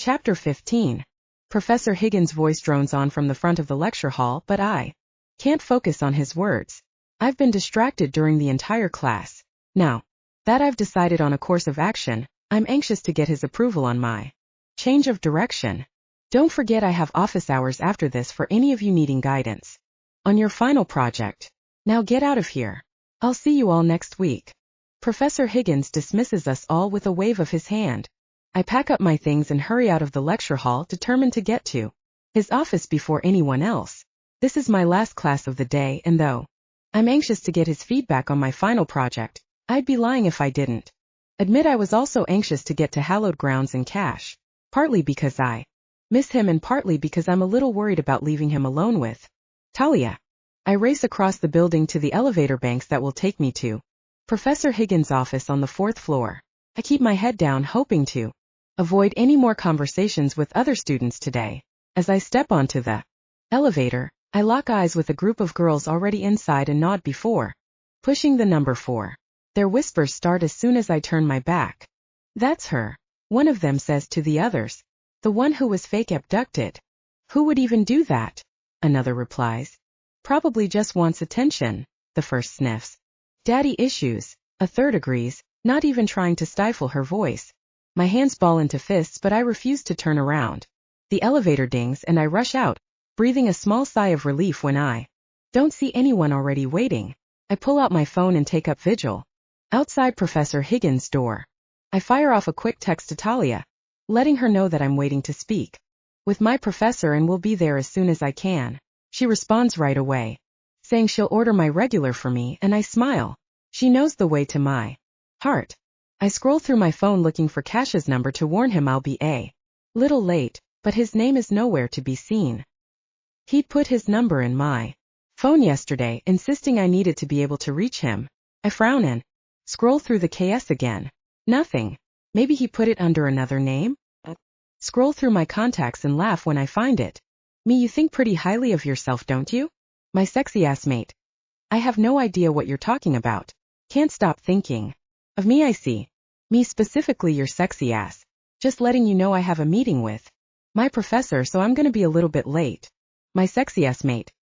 Chapter 15. Professor Higgins' voice drones on from the front of the lecture hall, but I can't focus on his words. I've been distracted during the entire class. Now that I've decided on a course of action, I'm anxious to get his approval on my change of direction. Don't forget I have office hours after this for any of you needing guidance on your final project. Now get out of here. I'll see you all next week. Professor Higgins dismisses us all with a wave of his hand. I pack up my things and hurry out of the lecture hall, determined to get to his office before anyone else. This is my last class of the day, and though I'm anxious to get his feedback on my final project, I'd be lying if I didn't admit I was also anxious to get to hallowed grounds and cash, partly because I miss him and partly because I'm a little worried about leaving him alone with Talia. I race across the building to the elevator banks that will take me to Professor Higgins' office on the 4th floor. I keep my head down, hoping to avoid any more conversations with other students today. As I step onto the elevator, I lock eyes with a group of girls already inside and nod before pushing the number 4. Their whispers start as soon as I turn my back. That's her, one of them says to the others. The one who was fake abducted. Who would even do that? Another replies. Probably just wants attention, the first sniffs. Daddy issues, a third agrees, not even trying to stifle her voice. My hands ball into fists, but I refuse to turn around. The elevator dings and I rush out, breathing a small sigh of relief when I don't see anyone already waiting. I pull out my phone and take up vigil outside Professor Higgins' door. I fire off a quick text to Talia, letting her know that I'm waiting to speak with my professor and will be there as soon as I can. She responds right away, saying she'll order my regular for me, and I smile. She knows the way to my heart. I scroll through my phone looking for Cash's number to warn him I'll be a little late, but his name is nowhere to be seen. He'd put his number in my phone yesterday, insisting I needed to be able to reach him. I frown and scroll through the KS again. Nothing. Maybe he put it under another name? Scroll through my contacts and laugh when I find it. Me, you think pretty highly of yourself, don't you? My sexy ass mate. I have no idea what you're talking about. Can't stop thinking of me, I see. Me specifically, your sexy ass. Just letting you know I have a meeting with my professor, so I'm gonna be a little bit late. My sexy ass mate.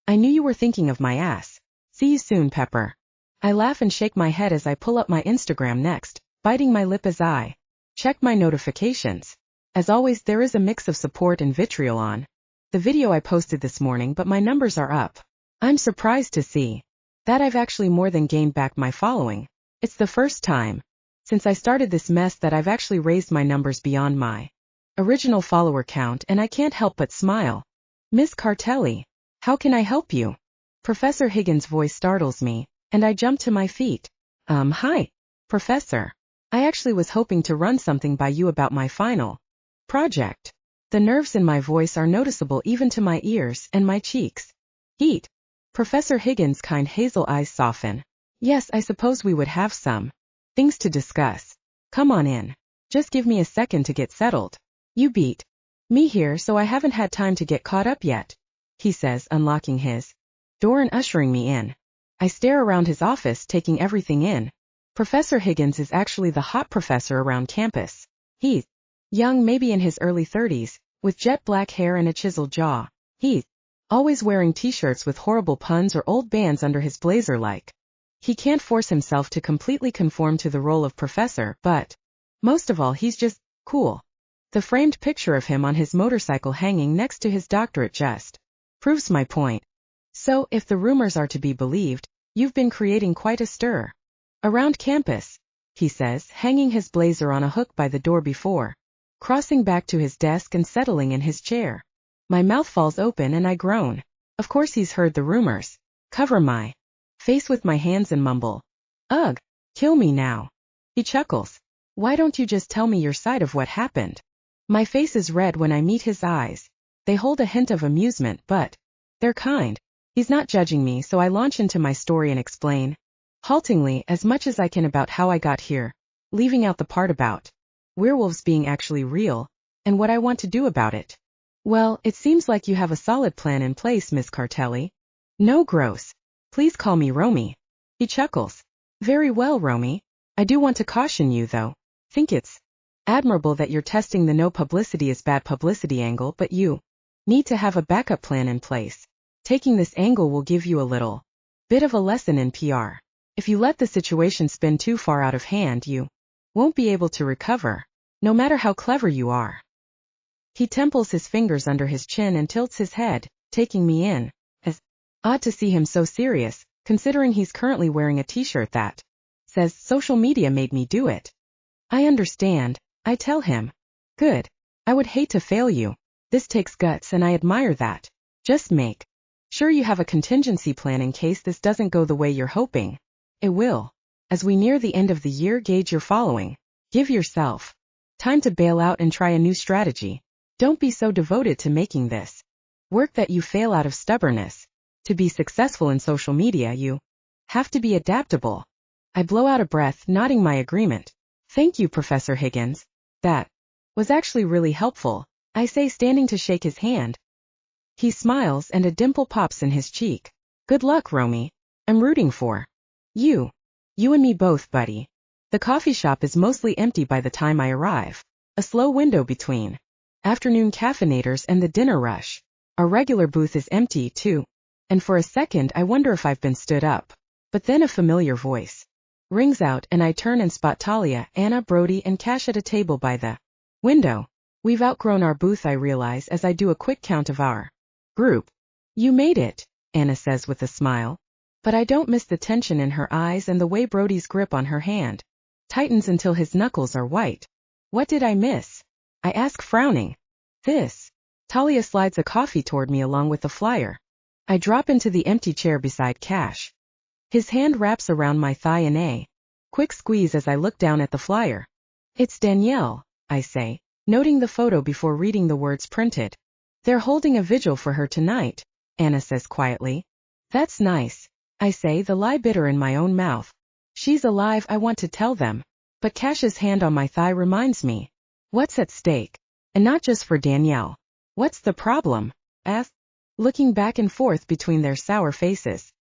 I knew you were thinking of my ass. See you soon, Pepper. I laugh and shake my head as I pull up my Instagram next, biting my lip as I check my notifications. As always, there is a mix of support and vitriol on the video I posted this morning, but my numbers are up. I'm surprised to see that I've actually more than gained back my following. It's the first time since I started this mess that I've actually raised my numbers beyond my original follower count, and I can't help but smile. Miss Cartelli, how can I help you? Professor Higgins' voice startles me, and I jump to my feet. Hi, Professor. I actually was hoping to run something by you about my final project. The nerves in my voice are noticeable even to my ears, and my cheeks heat. Professor Higgins' kind hazel eyes soften. Yes, I suppose we would have some things to discuss. Come on in. Just give me a second to get settled. You beat me here, so I haven't had time to get caught up yet, he says, unlocking his door and ushering me in. I stare around his office, taking everything in. Professor Higgins is actually the hot professor around campus. He's young, maybe in his early 30s, with jet black hair and a chiseled jaw. He's always wearing t-shirts with horrible puns or old bands under his blazer like he can't force himself to completely conform to the role of professor, but most of all, he's just cool. The framed picture of him on his motorcycle hanging next to his doctorate just proves my point. So, if the rumors are to be believed, you've been creating quite a stir around campus, he says, hanging his blazer on a hook by the door before crossing back to his desk and settling in his chair. My mouth falls open and I groan. Of course he's heard the rumors. Cover my face with my hands and mumble, "Ugh, kill me now." He chuckles. Why don't you just tell me your side of what happened? My face is red when I meet his eyes. They hold a hint of amusement, but they're kind. He's not judging me, so I launch into my story and explain, haltingly, as much as I can about how I got here, leaving out the part about werewolves being actually real, and what I want to do about it. Well, it seems like you have a solid plan in place, Miss Cartelli. No, gross. Please call me Romy. He chuckles. Very well, Romy. I do want to caution you, though. Think it's Admirable that you're testing the no publicity is bad publicity angle, but you need to have a backup plan in place. Taking this angle will give you a little bit of a lesson in PR. If you let the situation spin too far out of hand, you won't be able to recover, no matter how clever you are. He temples his fingers under his chin and tilts his head, taking me in. It's odd to see him so serious, considering he's currently wearing a t-shirt that says social media made me do it. I understand, I tell him. Good. I would hate to fail you. This takes guts and I admire that. Just make sure you have a contingency plan in case this doesn't go the way you're hoping. It will. As we near the end of the year, gauge your following. Give yourself time to bail out and try a new strategy. Don't be so devoted to making this work that you fail out of stubbornness. To be successful in social media, you have to be adaptable. I blow out a breath, nodding my agreement. Thank you, Professor Higgins. That was actually really helpful, I say, standing to shake his hand. He smiles and a dimple pops in his cheek. Good luck, Romy. I'm rooting for you. You and me both, buddy. The coffee shop is mostly empty by the time I arrive. A slow window between afternoon caffeinators and the dinner rush. Our regular booth is empty, too. And for a second I wonder if I've been stood up. But then a familiar voice rings out and I turn and spot Talia, Anna, Brody, and Cash at a table by the window. We've outgrown our booth, I realize as I do a quick count of our group. You made it, Anna says with a smile. But I don't miss the tension in her eyes and the way Brody's grip on her hand tightens until his knuckles are white. What did I miss? I ask, frowning. This. Talia slides a coffee toward me along with the flyer. I drop into the empty chair beside Cash. His hand wraps around my thigh in a quick squeeze as I look down at the flyer. It's Danielle, I say, noting the photo before reading the words printed. They're holding a vigil for her tonight, Anna says quietly. That's nice, I say, the lie bitter in my own mouth. She's alive, I want to tell them. But Cash's hand on my thigh reminds me. What's at stake? And not just for Danielle. What's the problem? Ask, looking back and forth between their sour faces.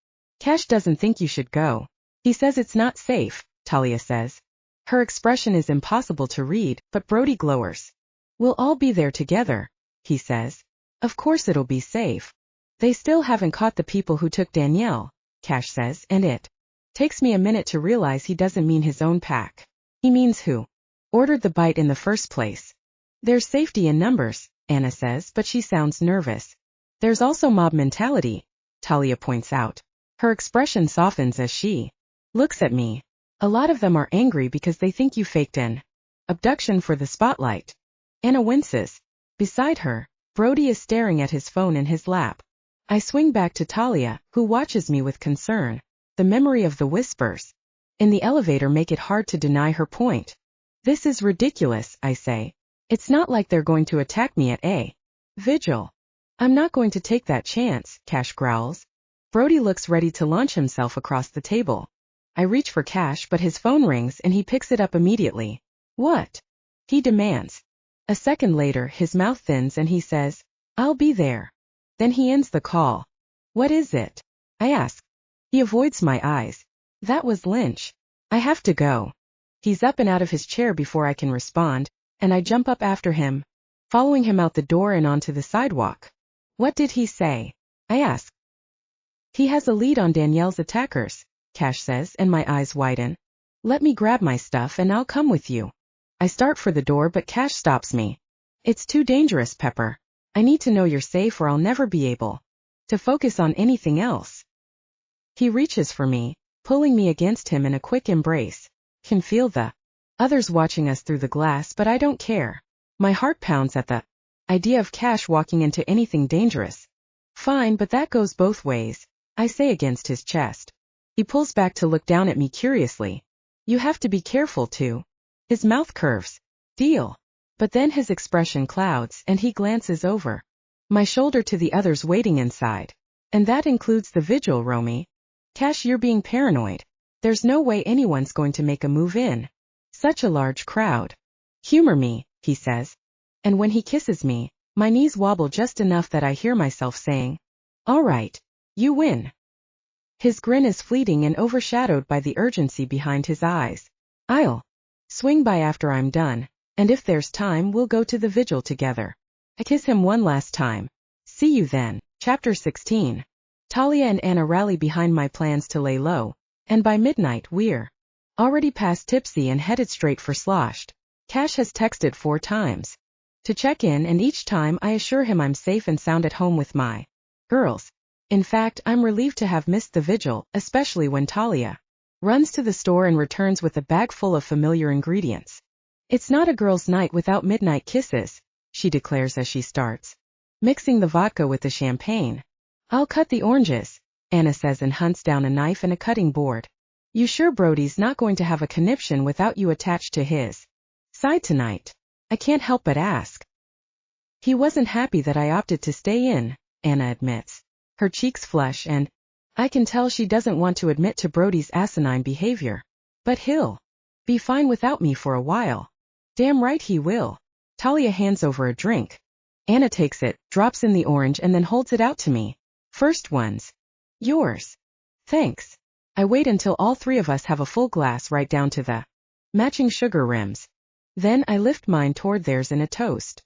Cash doesn't think you should go. He says it's not safe, Talia says. Her expression is impossible to read, but Brody glowers. We'll all be there together, he says. Of course it'll be safe. They still haven't caught the people who took Danielle, Cash says, and it takes me a minute to realize he doesn't mean his own pack. He means who ordered the bite in the first place. There's safety in numbers, Anna says, but she sounds nervous. There's also mob mentality, Talia points out. Her expression softens as she looks at me. A lot of them are angry because they think you faked an abduction for the spotlight. Anna winces. Beside her, Brody is staring at his phone in his lap. I swing back to Talia, who watches me with concern. The memory of the whispers in the elevator make it hard to deny her point. This is ridiculous, I say. It's not like they're going to attack me at a vigil. I'm not going to take that chance, Cash growls. Brody looks ready to launch himself across the table. I reach for Cash, but his phone rings and he picks it up immediately. What? He demands. A second later, his mouth thins and he says, I'll be there. Then he ends the call. What is it? I ask. He avoids my eyes. That was Lynch. I have to go. He's up and out of his chair before I can respond, and I jump up after him, following him out the door and onto the sidewalk. What did he say? I ask. He has a lead on Danielle's attackers, Cash says, and my eyes widen. Let me grab my stuff and I'll come with you. I start for the door, but Cash stops me. It's too dangerous, Pepper. I need to know you're safe or I'll never be able to focus on anything else. He reaches for me, pulling me against him in a quick embrace. Can feel the others watching us through the glass, but I don't care. My heart pounds at the idea of Cash walking into anything dangerous. Fine, but that goes both ways, I say against his chest. He pulls back to look down at me curiously. You have to be careful too. His mouth curves. Deal. But then his expression clouds and he glances over my shoulder to the others waiting inside. And that includes the vigil, Romy. Cash, you're being paranoid. There's no way anyone's going to make a move in such a large crowd. Humor me, he says. And when he kisses me, my knees wobble just enough that I hear myself saying, all right, you win. His grin is fleeting and overshadowed by the urgency behind his eyes. I'll swing by after I'm done. And if there's time, we'll go to the vigil together. I kiss him one last time. See you then. Chapter 16. Talia and Anna rally behind my plans to lay low, and by midnight we're already past tipsy and headed straight for Sloshed. Cash has texted 4 times to check in, and each time I assure him I'm safe and sound at home with my girls. In fact, I'm relieved to have missed the vigil, especially when Talia runs to the store and returns with a bag full of familiar ingredients. It's not a girls' night without midnight kisses, she declares as she starts mixing the vodka with the champagne. I'll cut the oranges, Anna says, and hunts down a knife and a cutting board. You sure Brody's not going to have a conniption without you attached to his side tonight? I can't help but ask. He wasn't happy that I opted to stay in, Anna admits. Her cheeks flush, and I can tell she doesn't want to admit to Brody's asinine behavior. But he'll be fine without me for a while. Damn right he will. Talia hands over a drink. Anna takes it, drops in the orange, and then holds it out to me. First one's yours. Thanks. I wait until all 3 of us have a full glass right down to the matching sugar rims. Then I lift mine toward theirs in a toast.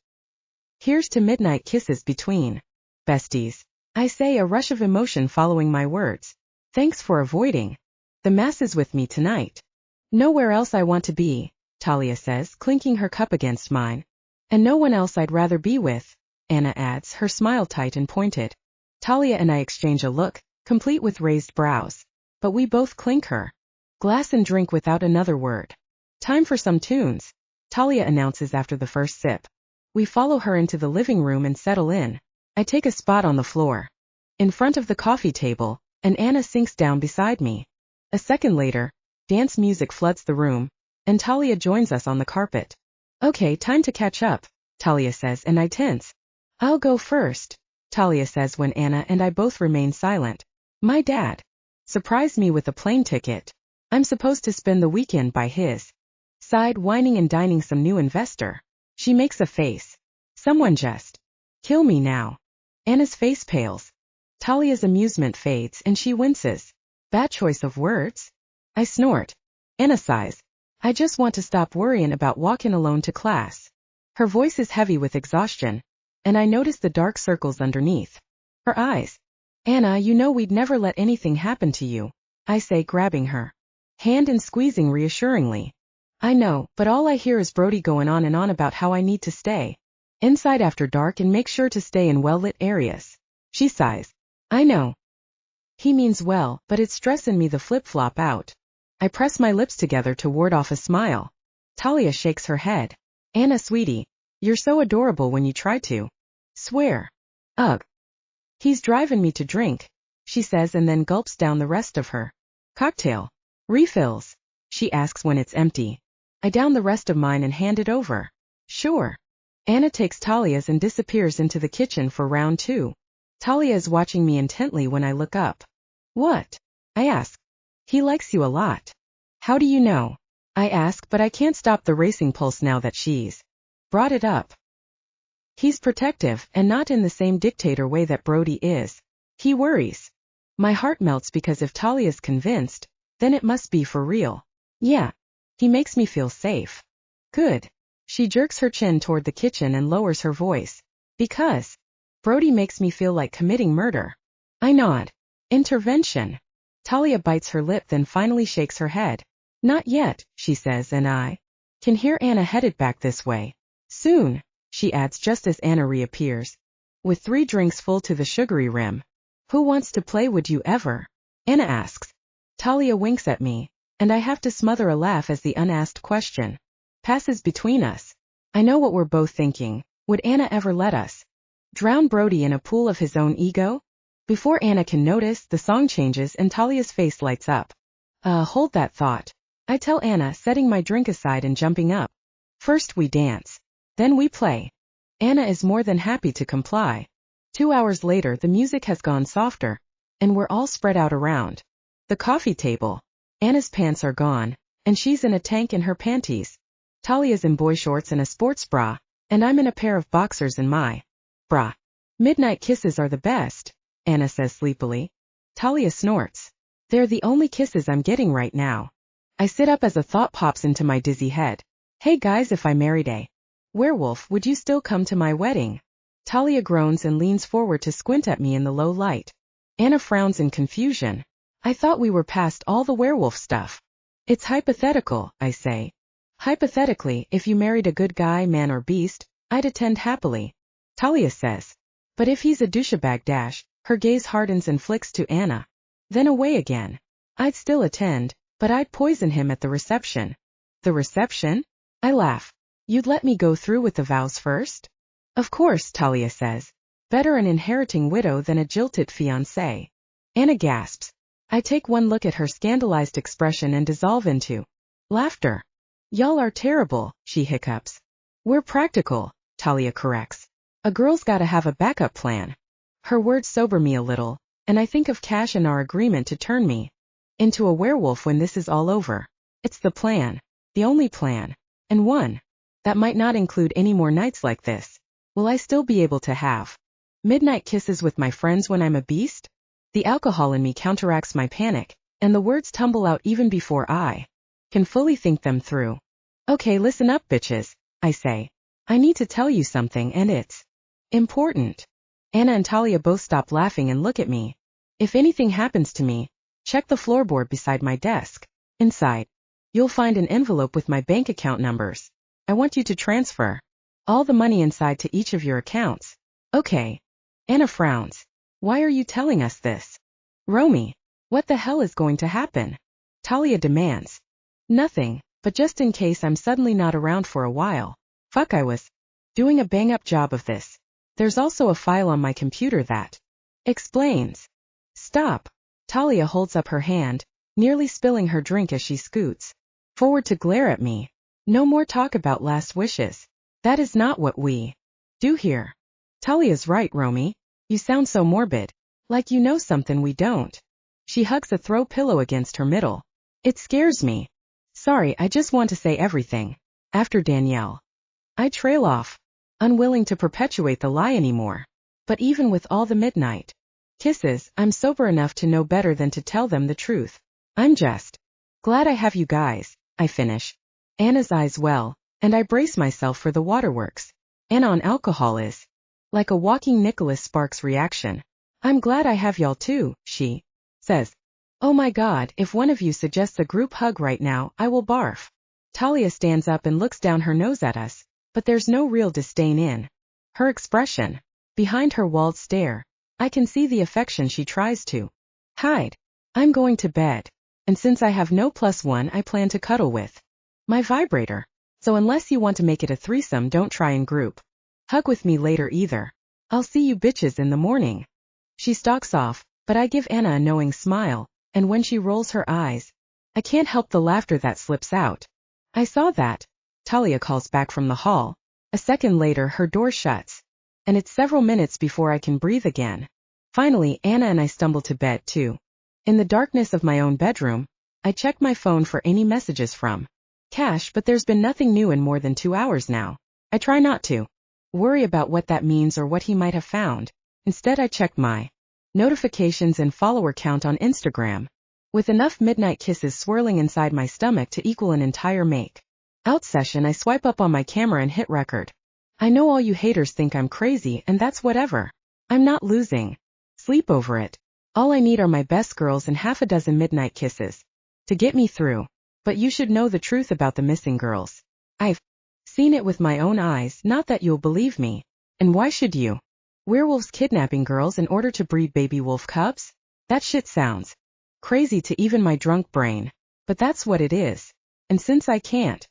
Here's to midnight kisses between besties. I say, a rush of emotion following my words. Thanks for avoiding the masses with me tonight. Nowhere else I want to be, Talia says, clinking her cup against mine. And no one else I'd rather be with, Anna adds, her smile tight and pointed. Talia and I exchange a look, complete with raised brows. But we both clink her glass and drink without another word. Time for some tunes, Talia announces after the first sip. We follow her into the living room and settle in. I take a spot on the floor, in front of the coffee table, and Anna sinks down beside me. A second later, dance music floods the room, and Talia joins us on the carpet. Okay, time to catch up, Talia says, and I tense. I'll go first, Talia says when Anna and I both remain silent. My dad surprised me with a plane ticket. I'm supposed to spend the weekend by his side, whining and dining some new investor. She makes a face. Someone just kill me now. Anna's face pales. Talia's amusement fades and she winces. Bad choice of words? I snort. Anna sighs. I just want to stop worrying about walking alone to class. Her voice is heavy with exhaustion, and I notice the dark circles underneath her eyes. Anna, you know we'd never let anything happen to you, I say, grabbing her hand and squeezing reassuringly. I know, but all I hear is Brody going on and on about how I need to stay inside after dark and make sure to stay in well-lit areas. She sighs. I know. He means well, but it's stressing me the flip-flop out. I press my lips together to ward off a smile. Talia shakes her head. Anna, sweetie, you're so adorable when you try to swear. Ugh. He's driving me to drink, she says, and then gulps down the rest of her cocktail. Refills, she asks when it's empty. I down the rest of mine and hand it over. Sure. Anna takes Talia's and disappears into the kitchen for round 2. Talia is watching me intently when I look up. What? I ask. He likes you a lot. How do you know? I ask, but I can't stop the racing pulse now that she's brought it up. He's protective, and not in the same dictator way that Brody is. He worries. My heart melts because if Talia's convinced, then it must be for real. Yeah. He makes me feel safe. Good. She jerks her chin toward the kitchen and lowers her voice. Because Brody makes me feel like committing murder. I nod. Intervention. Talia bites her lip, then finally shakes her head. Not yet, she says, and I can hear Anna headed back this way. Soon, she adds just as Anna reappears, with 3 drinks full to the sugary rim. Who wants to play Would You Ever? Anna asks. Talia winks at me, and I have to smother a laugh as the unasked question passes between us. I know what we're both thinking. Would Anna ever let us drown Brody in a pool of his own ego? Before Anna can notice, the song changes and Talia's face lights up. Hold that thought, I tell Anna, setting my drink aside and jumping up. First we dance. Then we play. Anna is more than happy to comply. 2 hours later, the music has gone softer, and we're all spread out around the coffee table. Anna's pants are gone, and she's in a tank in her panties. Talia's in boy shorts and a sports bra, and I'm in a pair of boxers in my bra. Midnight kisses are the best, Anna says sleepily. Talia snorts. They're the only kisses I'm getting right now. I sit up as a thought pops into my dizzy head. Hey guys, if I married a werewolf, would you still come to my wedding? Talia groans and leans forward to squint at me in the low light. Anna frowns in confusion. I thought we were past all the werewolf stuff. It's hypothetical, I say. Hypothetically, if you married a good guy, man or beast, I'd attend happily. Talia says. But if he's a douchebag dash, her gaze hardens and flicks to Anna. Then away again. I'd still attend, but I'd poison him at the reception. The reception? I laugh. You'd let me go through with the vows first? Of course, Talia says. Better an inheriting widow than a jilted fiancé. Anna gasps. I take one look at her scandalized expression and dissolve into laughter. Y'all are terrible, she hiccups. We're practical, Talia corrects. A girl's gotta have a backup plan. Her words sober me a little, and I think of Cash and our agreement to turn me into a werewolf when this is all over. It's the plan. The only plan. And one that might not include any more nights like this. Will I still be able to have midnight kisses with my friends when I'm a beast? The alcohol in me counteracts my panic, and the words tumble out even before I can fully think them through. Okay, listen up, bitches, I say. I need to tell you something, and it's important. Anna and Talia both stop laughing and look at me. If anything happens to me, check the floorboard beside my desk. Inside, you'll find an envelope with my bank account numbers. I want you to transfer all the money inside to each of your accounts. Okay. Anna frowns. Why are you telling us this? Romy, what the hell is going to happen? Talia demands. Nothing, but just in case I'm suddenly not around for a while. Fuck, I was doing a bang-up job of this. There's also a file on my computer that explains. Stop. Talia holds up her hand, nearly spilling her drink as she scoots forward to glare at me. No more talk about last wishes. That is not what we do here. Talia's right, Romy. You sound so morbid. Like you know something we don't. She hugs a throw pillow against her middle. It scares me. Sorry, I just want to say everything. After Danielle. I trail off, unwilling to perpetuate the lie anymore. But even with all the midnight kisses, I'm sober enough to know better than to tell them the truth. I'm just glad I have you guys, I finish. Anna's eyes well, and I brace myself for the waterworks. Anna on alcohol is like a walking Nicholas Sparks reaction. I'm glad I have y'all too, she says. Oh my God, if one of you suggests a group hug right now, I will barf. Talia stands up and looks down her nose at us, but there's no real disdain in her expression. Behind her walled stare, I can see the affection she tries to hide. I'm going to bed, and since I have no +1, I plan to cuddle with my vibrator. So unless you want to make it a threesome, don't try and group hug with me later either. I'll see you bitches in the morning. She stalks off, but I give Anna a knowing smile, and when she rolls her eyes, I can't help the laughter that slips out. I saw that, Talia calls back from the hall. A second later her door shuts, and it's several minutes before I can breathe again. Finally, Anna and I stumble to bed too. In the darkness of my own bedroom, I check my phone for any messages from Cash, but there's been nothing new in more than 2 hours now. I try not to worry about what that means or what he might have found. Instead, I check my notifications and follower count on Instagram. With enough midnight kisses swirling inside my stomach to equal an entire make-out session, I swipe up on my camera and hit record. I know all you haters think I'm crazy, and that's whatever. I'm not losing sleep over it. All I need are my best girls and half a dozen midnight kisses to get me through. But you should know the truth about the missing girls. I've seen it with my own eyes, not that you'll believe me. And why should you? Werewolves kidnapping girls in order to breed baby wolf cubs? That shit sounds crazy to even my drunk brain. But that's what it is. And since I can't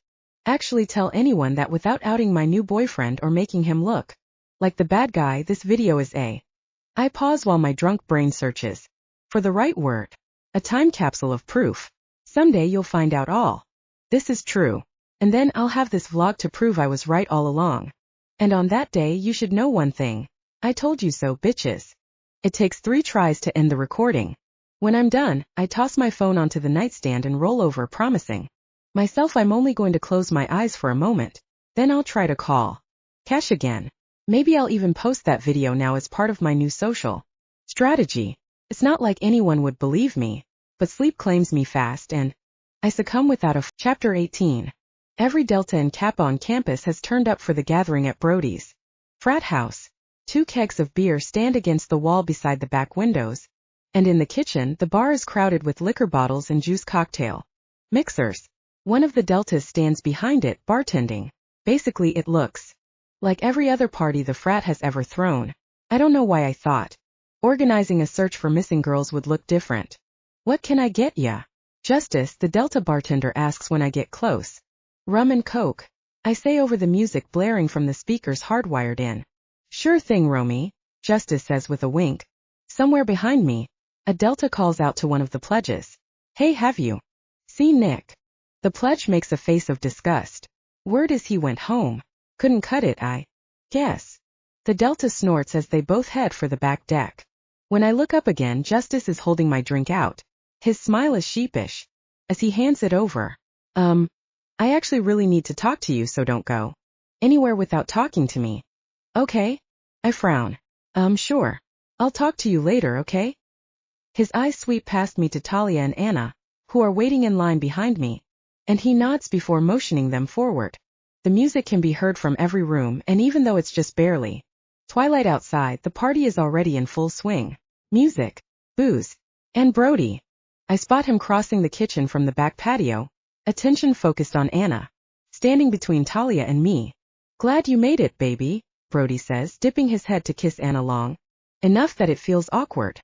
actually tell anyone that without outing my new boyfriend or making him look like the bad guy, this video is a... I pause while my drunk brain searches for the right word. A time capsule of proof. Someday you'll find out all this is true. And then I'll have this vlog to prove I was right all along. And on that day you should know one thing. I told you so, bitches. It takes 3 tries to end the recording. When I'm done, I toss my phone onto the nightstand and roll over, promising myself I'm only going to close my eyes for a moment. Then I'll try to call Cash again. Maybe I'll even post that video now as part of my new social strategy. It's not like anyone would believe me, but sleep claims me fast and I succumb without a Chapter 18. Every Delta and Kappa on campus has turned up for the gathering at Brody's frat house. 2 kegs of beer stand against the wall beside the back windows, and in the kitchen the bar is crowded with liquor bottles and juice cocktail mixers. One of the Deltas stands behind it, bartending. Basically it looks like every other party the frat has ever thrown. I don't know why I thought organizing a search for missing girls would look different. What can I get ya? Justice, the Delta bartender asks when I get close. Rum and coke, I say over the music blaring from the speakers hardwired in. Sure thing, Romy, Justice says with a wink. Somewhere behind me, a Delta calls out to one of the pledges. Hey, have you seen Nick? The pledge makes a face of disgust. Word is he went home. Couldn't cut it, I guess. The Delta snorts as they both head for the back deck. When I look up again, Justice is holding my drink out. His smile is sheepish as he hands it over. I actually really need to talk to you, so don't go anywhere without talking to me. Okay? I frown. Sure. I'll talk to you later, okay? His eyes sweep past me to Talia and Anna, who are waiting in line behind me, and he nods before motioning them forward. The music can be heard from every room, and even though it's just barely twilight outside, the party is already in full swing. Music, booze, and Brody. I spot him crossing the kitchen from the back patio, attention focused on Anna, standing between Talia and me. Glad you made it, baby, Brody says, dipping his head to kiss Anna long enough that it feels awkward.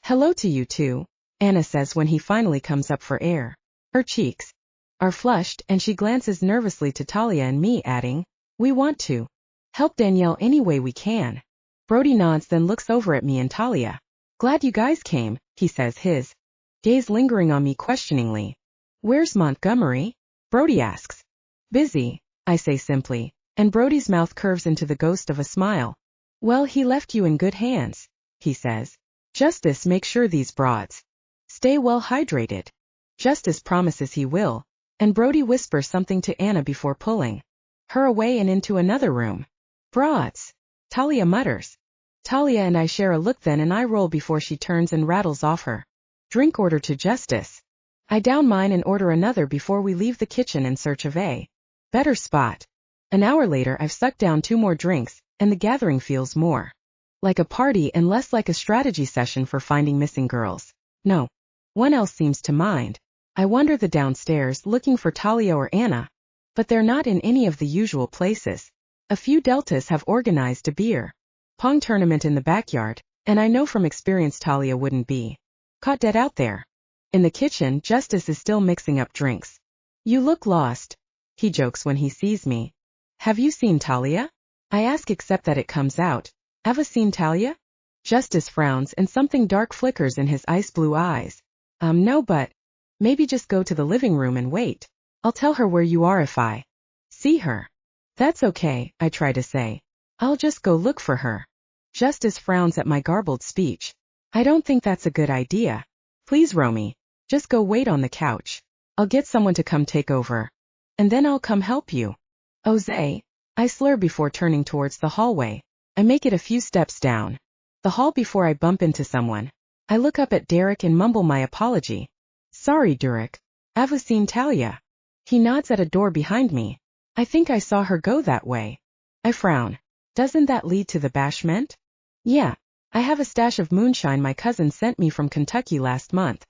Hello to you too, Anna says when he finally comes up for air. Her cheeks are flushed, and she glances nervously to Talia and me, adding, we want to help Danielle any way we can. Brody nods, then looks over at me and Talia. Glad you guys came, he says, his gaze lingering on me questioningly. Where's Montgomery? Brody asks. Busy, I say simply, and Brody's mouth curves into the ghost of a smile. Well, he left you in good hands, he says. Justice, make sure these broads stay well hydrated. Justice promises he will, and Brody whispers something to Anna before pulling her away and into another room. Broads, Talia mutters. Talia and I share a look then, and I roll before she turns and rattles off her drink order to Justice. I down mine and order another before we leave the kitchen in search of a better spot. An hour later, I've sucked down 2 more drinks, and the gathering feels more like a party and less like a strategy session for finding missing girls. No one else seems to mind. I wander the downstairs looking for Talia or Anna, but they're not in any of the usual places. A few Deltas have organized a beer pong tournament in the backyard, and I know from experience Talia wouldn't be caught dead out there. In the kitchen, Justice is still mixing up drinks. You look lost, he jokes when he sees me. Have you seen Talia? I ask, except that it comes out. Have seen Talia? Justice frowns and something dark flickers in his ice blue eyes. No, but maybe just go to the living room and wait. I'll tell her where you are if I see her. That's okay, I try to say. I'll just go look for her. Justice frowns at my garbled speech. I don't think that's a good idea. Please, Romy, just go wait on the couch. I'll get someone to come take over, and then I'll come help you. Jose, I slur before turning towards the hallway. I make it a few steps down the hall before I bump into someone. I look up at Derek and mumble my apology. Sorry, Derek. I've seen Talia. He nods at a door behind me. I think I saw her go that way. I frown. Doesn't that lead to the bashment? Yeah. I have a stash of moonshine my cousin sent me from Kentucky last month.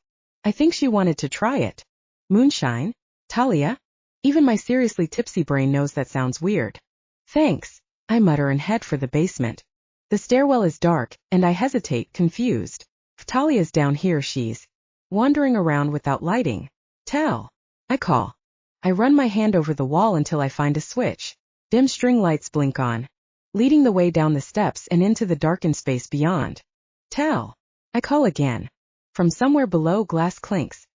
I think she wanted to try it. Moonshine? Talia? Even my seriously tipsy brain knows that sounds weird. Thanks, I mutter and head for the basement. The stairwell is dark, and I hesitate, confused. If Talia's down here, she's wandering around without lighting. Tal, I call. I run my hand over the wall until I find a switch. Dim string lights blink on, leading the way down the steps and into the darkened space beyond. Tal, I call again. From somewhere below, glass clinks.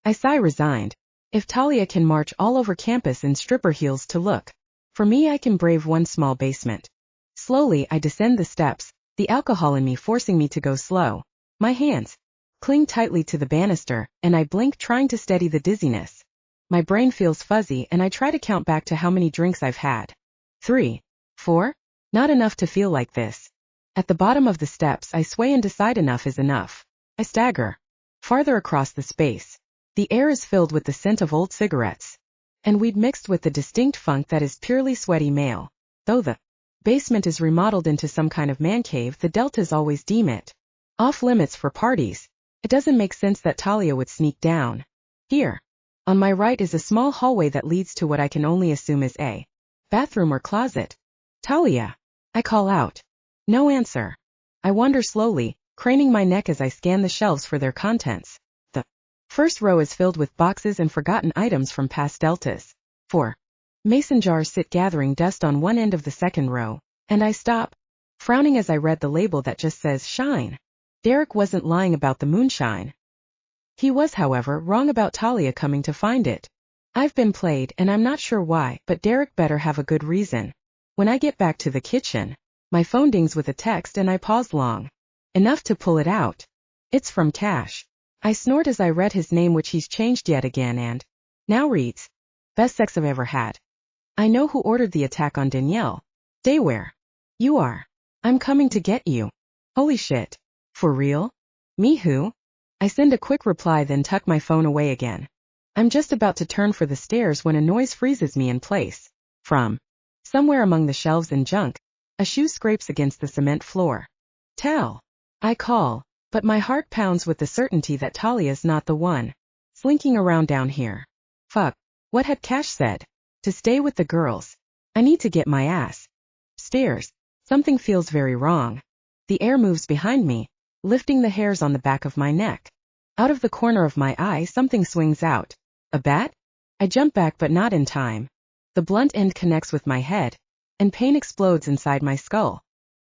I sigh, resigned. If Talia can march all over campus in stripper heels to look for me, I can brave one small basement. Slowly, I descend the steps, the alcohol in me forcing me to go slow. My hands cling tightly to the banister, and I blink, trying to steady the dizziness. My brain feels fuzzy, and I try to count back to how many drinks I've had. 3, 4? Not enough to feel like this. At the bottom of the steps, I sway and decide enough is enough. I stagger farther across the space. The air is filled with the scent of old cigarettes. and weed mixed with the distinct funk that is purely sweaty male. Though the basement is remodeled into some kind of man cave, the deltas always deem it off limits for parties. It doesn't make sense that Talia would sneak down here. On my right is a small hallway that leads to what I can only assume is a bathroom or closet. Talia, I call out. No answer. I wander slowly, craning my neck as I scan the shelves for their contents. The first row is filled with boxes and forgotten items from past deltas. 4 mason jars sit gathering dust on one end of the second row, and I stop, frowning as I read the label that just says shine. Derek wasn't lying about the moonshine. He was, however, wrong about Talia coming to find it. I've been played, and I'm not sure why, but Derek better have a good reason. When I get back to the kitchen, my phone dings with a text and I pause long enough to pull it out. It's from Cash. I snort as I read his name, which he's changed yet again, and now reads, best sex I've ever had. I know who ordered the attack on Danielle. Stay where you are. I'm coming to get you. Holy shit. For real? Me who? I send a quick reply, then tuck my phone away again. I'm just about to turn for the stairs when a noise freezes me in place. From somewhere among the shelves and junk, a shoe scrapes against the cement floor. Tal. I call, but my heart pounds with the certainty that Talia's not the one slinking around down here. Fuck. What had Cash said? To stay with the girls. I need to get my ass upstairs. Something feels very wrong. The air moves behind me, lifting the hairs on the back of my neck. Out of the corner of my eye, something swings out. A bat? I jump back, but not in time. The blunt end connects with my head, and pain explodes inside my skull.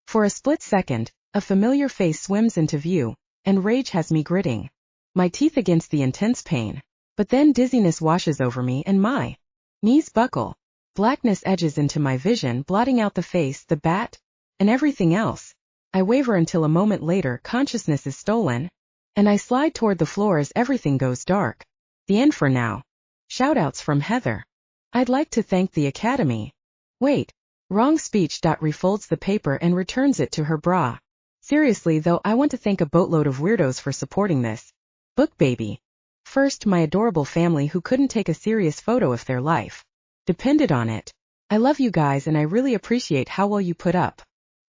For a split second, a familiar face swims into view, and rage has me gritting my teeth against the intense pain. But then dizziness washes over me and my knees buckle. Blackness edges into my vision, blotting out the face, the bat, and everything else. I waver until a moment later consciousness is stolen, and I slide toward the floor as everything goes dark. The end for now. Shoutouts from Heather. I'd like to thank the Academy. Wait. Wrong speech. Refolds the paper and returns it to her bra. Seriously though, I want to thank a boatload of weirdos for supporting this book, baby. First, my adorable family who couldn't take a serious photo if their life depended on it. I love you guys, and I really appreciate how well you put up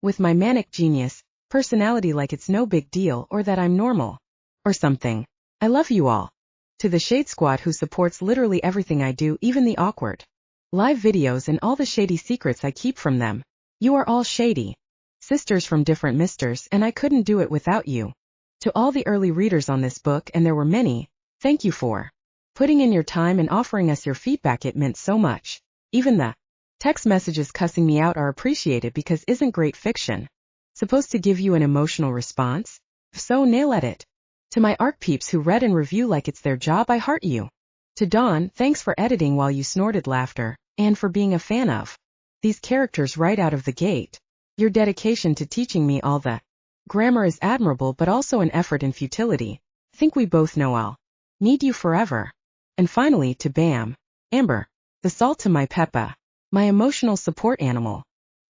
with my manic genius personality, like it's no big deal or that I'm normal or something. I love you all. To the Shade Squad who supports literally everything I do, even the awkward live videos and all the shady secrets I keep from them. You are all shady sisters from different misters, and I couldn't do it without you. To all the early readers on this book, and there were many, thank you for putting in your time and offering us your feedback. It meant so much. Even the text messages cussing me out are appreciated, because isn't great fiction supposed to give you an emotional response? If so, nail at it. To my ARC peeps who read and review like it's their job, I heart you. To Dawn, thanks for editing while you snorted laughter, and for being a fan of these characters right out of the gate. Your dedication to teaching me all the grammar is admirable, but also an effort in futility. I think we both know I'll need you forever. And finally, to Bam. Amber. The salt to my peppa. My emotional support animal.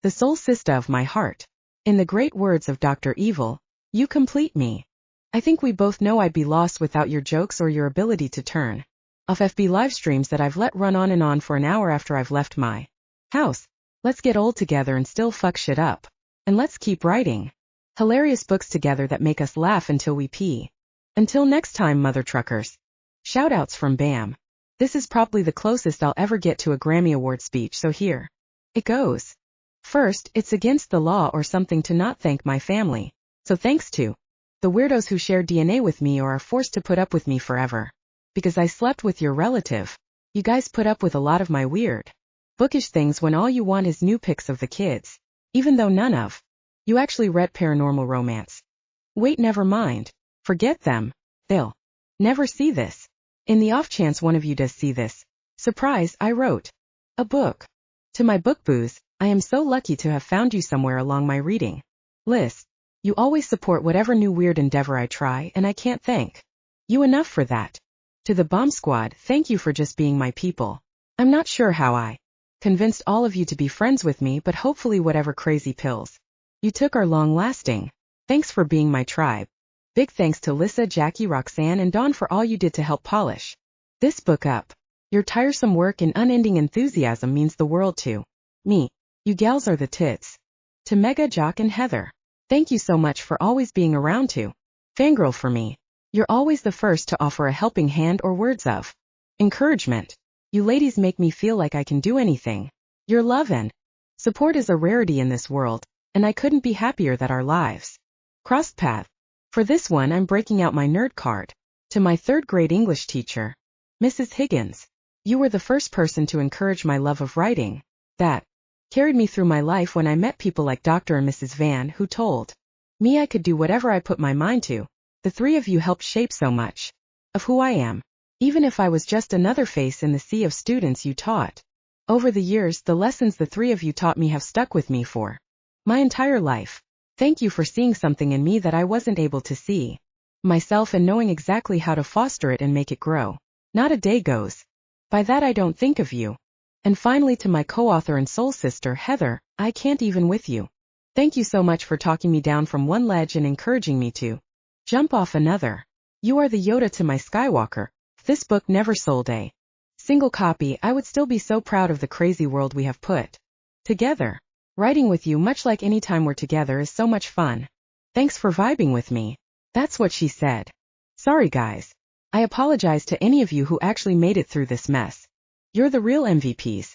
The soul sister of my heart. In the great words of Dr. Evil, you complete me. I think we both know I'd be lost without your jokes or your ability to turn off FB live streams that I've let run on and on for an hour after I've left my house. Let's get old together and still fuck shit up. And let's keep writing hilarious books together that make us laugh until we pee. Until next time, mother truckers. Shoutouts from Bam. This is probably the closest I'll ever get to a Grammy Award speech, so here it goes. First, it's against the law or something to not thank my family. So thanks to the weirdos who share DNA with me or are forced to put up with me forever. Because I slept with your relative. You guys put up with a lot of my weird, bookish things when all you want is new pics of the kids. Even though none of you actually read Paranormal Romance. Wait, never mind. Forget them. They'll never see this. In the off chance one of you does see this, surprise, I wrote a book. To my book boos, I am so lucky to have found you somewhere along my reading list. You always support whatever new weird endeavor I try, and I can't thank you enough for that. To the Bomb Squad, thank you for just being my people. I'm not sure how I convinced all of you to be friends with me, but hopefully whatever crazy pills you took are long-lasting. Thanks for being my tribe. Big thanks to Lissa, Jackie, Roxanne, and Dawn for all you did to help polish this book up. Your tiresome work and unending enthusiasm means the world to me. You gals are the tits. To Mega, Jock, and Heather, thank you so much for always being around to fangirl for me. You're always the first to offer a helping hand or words of encouragement. You ladies make me feel like I can do anything. Your love and support is a rarity in this world, and I couldn't be happier that our lives crossed paths. For this one, I'm breaking out my nerd card. To my third grade English teacher, Mrs. Higgins, you were the first person to encourage my love of writing. That carried me through my life when I met people like Dr. and Mrs. Van who told me I could do whatever I put my mind to. The three of you helped shape so much of who I am, even if I was just another face in the sea of students you taught. Over the years, the lessons the three of you taught me have stuck with me for my entire life. Thank you for seeing something in me that I wasn't able to see myself and knowing exactly how to foster it and make it grow. Not a day goes by that I don't think of you. And finally, to my co-author and soul sister, Heather, I can't even with you. Thank you so much for talking me down from one ledge and encouraging me to jump off another. You are the Yoda to my Skywalker. If this book never sold a single copy, I would still be so proud of the crazy world we have put together. Writing with you, much like any time we're together, is so much fun. Thanks for vibing with me. That's what she said. Sorry guys. I apologize to any of you who actually made it through this mess. You're the real MVPs.